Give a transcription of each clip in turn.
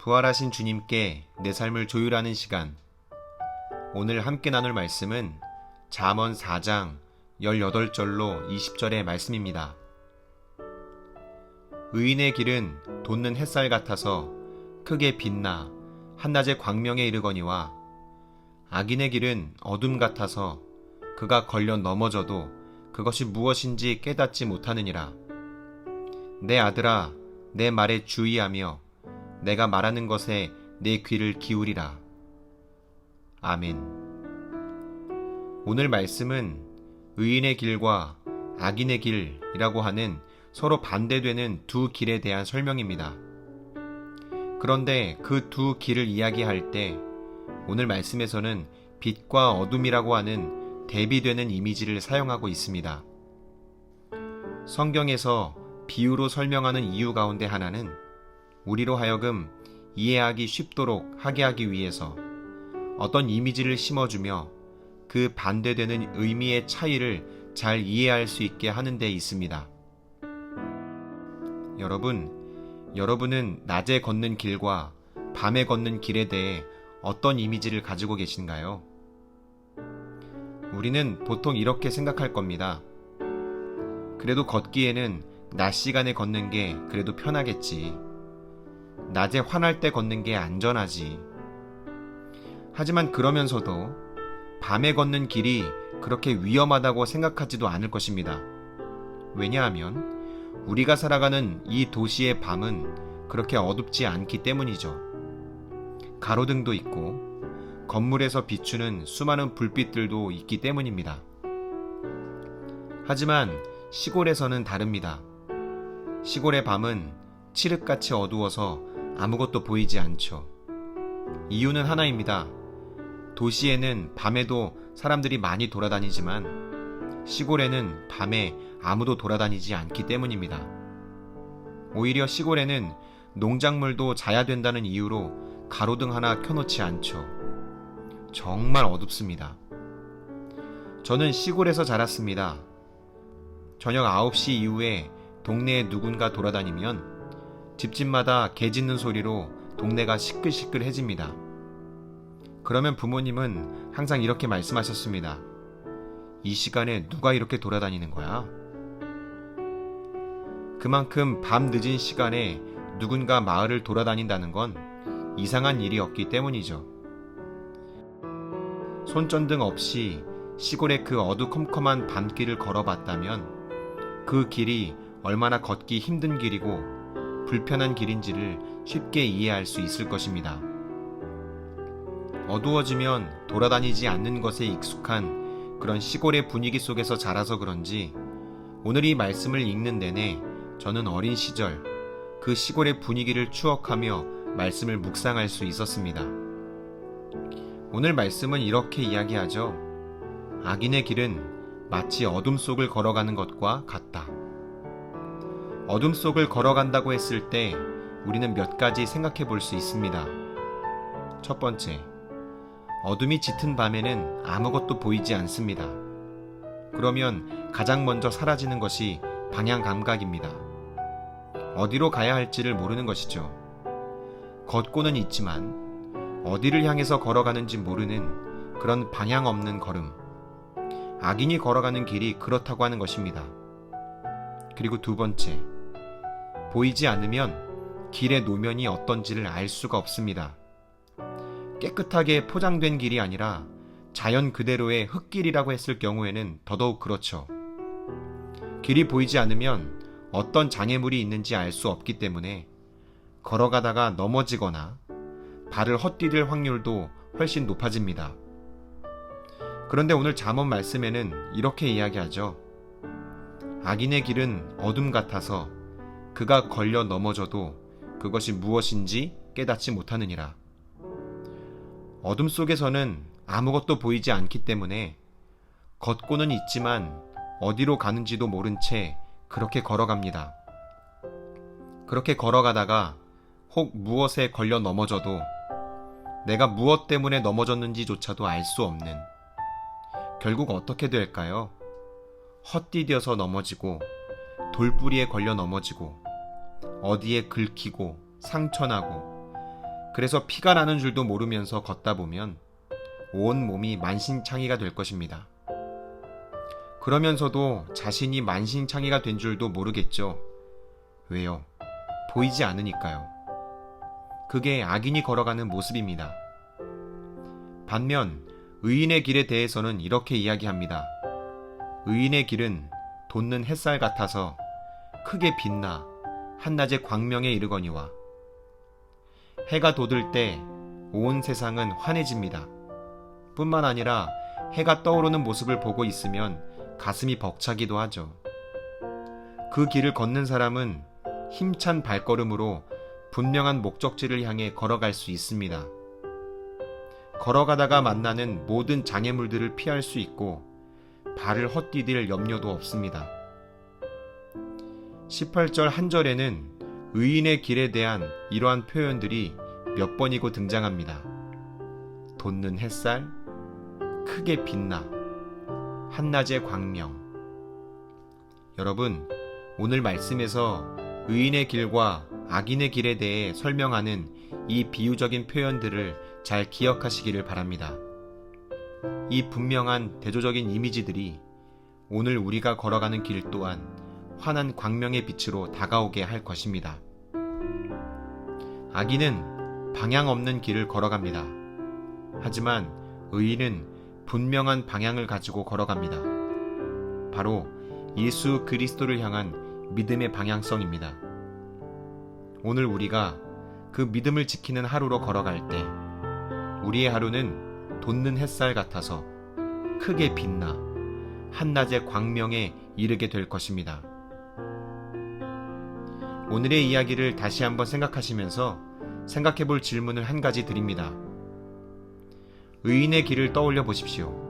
부활하신 주님께 내 삶을 조율하는 시간. 오늘 함께 나눌 말씀은 잠언 4장 18절로 20절의 말씀입니다. 의인의 길은 돋는 햇살 같아서 크게 빛나 한낮의 광명에 이르거니와 악인의 길은 어둠 같아서 그가 걸려 넘어져도 그것이 무엇인지 깨닫지 못하느니라. 내 아들아, 내 말에 주의하며 내가 말하는 것에 내 귀를 기울이라. 아멘. 오늘 말씀은 의인의 길과 악인의 길이라고 하는 서로 반대되는 두 길에 대한 설명입니다. 그런데 그 두 길을 이야기할 때 오늘 말씀에서는 빛과 어둠이라고 하는 대비되는 이미지를 사용하고 있습니다. 성경에서 비유로 설명하는 이유 가운데 하나는 우리로 하여금 이해하기 쉽도록 하게 하기 위해서 어떤 이미지를 심어주며 그 반대되는 의미의 차이를 잘 이해할 수 있게 하는 데 있습니다. 여러분은 낮에 걷는 길과 밤에 걷는 길에 대해 어떤 이미지를 가지고 계신가요? 우리는 보통 이렇게 생각할 겁니다. 그래도 걷기에는 낮 시간에 걷는 게 그래도 편하겠지. 낮에 환할 때 걷는 게 안전하지. 하지만 그러면서도 밤에 걷는 길이 그렇게 위험하다고 생각하지도 않을 것입니다. 왜냐하면 우리가 살아가는 이 도시의 밤은 그렇게 어둡지 않기 때문이죠. 가로등도 있고 건물에서 비추는 수많은 불빛들도 있기 때문입니다. 하지만 시골에서는 다릅니다. 시골의 밤은 칠흑같이 어두워서 아무것도 보이지 않죠. 이유는 하나입니다. 도시에는 밤에도 사람들이 많이 돌아다니지만 시골에는 밤에 아무도 돌아다니지 않기 때문입니다. 오히려 시골에는 농작물도 자야 된다는 이유로 가로등 하나 켜놓지 않죠. 정말 어둡습니다. 저는 시골에서 자랐습니다. 저녁 9시 이후에 동네에 누군가 돌아다니면 집집마다 개 짖는 소리로 동네가 시끌시끌해집니다. 그러면 부모님은 항상 이렇게 말씀하셨습니다. 이 시간에 누가 이렇게 돌아다니는 거야? 그만큼 밤 늦은 시간에 누군가 마을을 돌아다닌다는 건 이상한 일이었기 때문이죠. 손전등 없이 시골의 그 어두컴컴한 밤길을 걸어봤다면 그 길이 얼마나 걷기 힘든 길이고 불편한 길인지를 쉽게 이해할 수 있을 것입니다. 어두워지면 돌아다니지 않는 것에 익숙한 그런 시골의 분위기 속에서 자라서 그런지 오늘 이 말씀을 읽는 내내 저는 어린 시절 그 시골의 분위기를 추억하며 말씀을 묵상할 수 있었습니다. 오늘 말씀은 이렇게 이야기하죠. 악인의 길은 마치 어둠 속을 걸어가는 것과 같다. 어둠 속을 걸어간다고 했을 때 우리는 몇 가지 생각해 볼 수 있습니다. 첫 번째, 어둠이 짙은 밤에는 아무것도 보이지 않습니다. 그러면 가장 먼저 사라지는 것이 방향 감각입니다. 어디로 가야 할지를 모르는 것이죠. 걷고는 있지만 어디를 향해서 걸어가는지 모르는 그런 방향 없는 걸음. 악인이 걸어가는 길이 그렇다고 하는 것입니다. 그리고 두 번째, 보이지 않으면 길의 노면이 어떤지를 알 수가 없습니다. 깨끗하게 포장된 길이 아니라 자연 그대로의 흙길이라고 했을 경우에는 더더욱 그렇죠. 길이 보이지 않으면 어떤 장애물이 있는지 알 수 없기 때문에 걸어가다가 넘어지거나 발을 헛디딜 확률도 훨씬 높아집니다. 그런데 오늘 잠언 말씀에는 이렇게 이야기하죠. 악인의 길은 어둠 같아서 그가 걸려 넘어져도 그것이 무엇인지 깨닫지 못하느니라. 어둠 속에서는 아무것도 보이지 않기 때문에 걷고는 있지만 어디로 가는지도 모른 채 그렇게 걸어갑니다. 그렇게 걸어가다가 혹 무엇에 걸려 넘어져도 내가 무엇 때문에 넘어졌는지조차도 알 수 없는, 결국 어떻게 될까요? 헛디뎌서 넘어지고 돌뿌리에 걸려 넘어지고 어디에 긁히고 상처나고 그래서 피가 나는 줄도 모르면서 걷다 보면 온 몸이 만신창이가 될 것입니다. 그러면서도 자신이 만신창이가 된 줄도 모르겠죠. 왜요? 보이지 않으니까요. 그게 악인이 걸어가는 모습입니다. 반면 의인의 길에 대해서는 이렇게 이야기합니다. 의인의 길은 돋는 햇살 같아서 크게 빛나 한낮의 광명에 이르거니와. 해가 돋을 때 온 세상은 환해집니다. 뿐만 아니라 해가 떠오르는 모습을 보고 있으면 가슴이 벅차기도 하죠. 그 길을 걷는 사람은 힘찬 발걸음으로 분명한 목적지를 향해 걸어갈 수 있습니다. 걸어가다가 만나는 모든 장애물들을 피할 수 있고 발을 헛디딜 염려도 없습니다. 18절 한 절에는 의인의 길에 대한 이러한 표현들이 몇 번이고 등장합니다. 돋는 햇살, 크게 빛나, 한낮의 광명. 여러분, 오늘 말씀에서 의인의 길과 악인의 길에 대해 설명하는 이 비유적인 표현들을 잘 기억하시기를 바랍니다. 이 분명한 대조적인 이미지들이 오늘 우리가 걸어가는 길 또한 환한 광명의 빛으로 다가오게 할 것입니다. 악인은 방향 없는 길을 걸어갑니다. 하지만 의인은 분명한 방향을 가지고 걸어갑니다. 바로 예수 그리스도를 향한 믿음의 방향성입니다. 오늘 우리가 그 믿음을 지키는 하루로 걸어갈 때 우리의 하루는 돋는 햇살 같아서 크게 빛나 한낮의 광명에 이르게 될 것입니다. 오늘의 이야기를 다시 한번 생각하시면서 생각해 볼 질문을 한 가지 드립니다. 의인의 길을 떠올려 보십시오.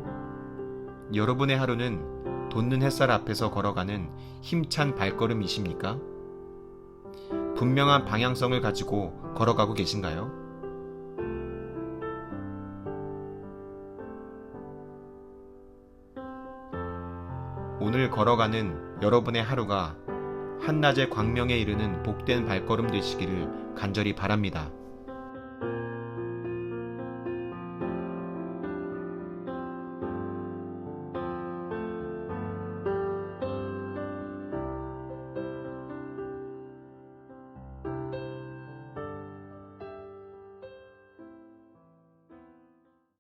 여러분의 하루는 돋는 햇살 앞에서 걸어가는 힘찬 발걸음이십니까? 분명한 방향성을 가지고 걸어가고 계신가요? 오늘 걸어가는 여러분의 하루가 한낮의 광명에 이르는 복된 발걸음 되시기를 간절히 바랍니다.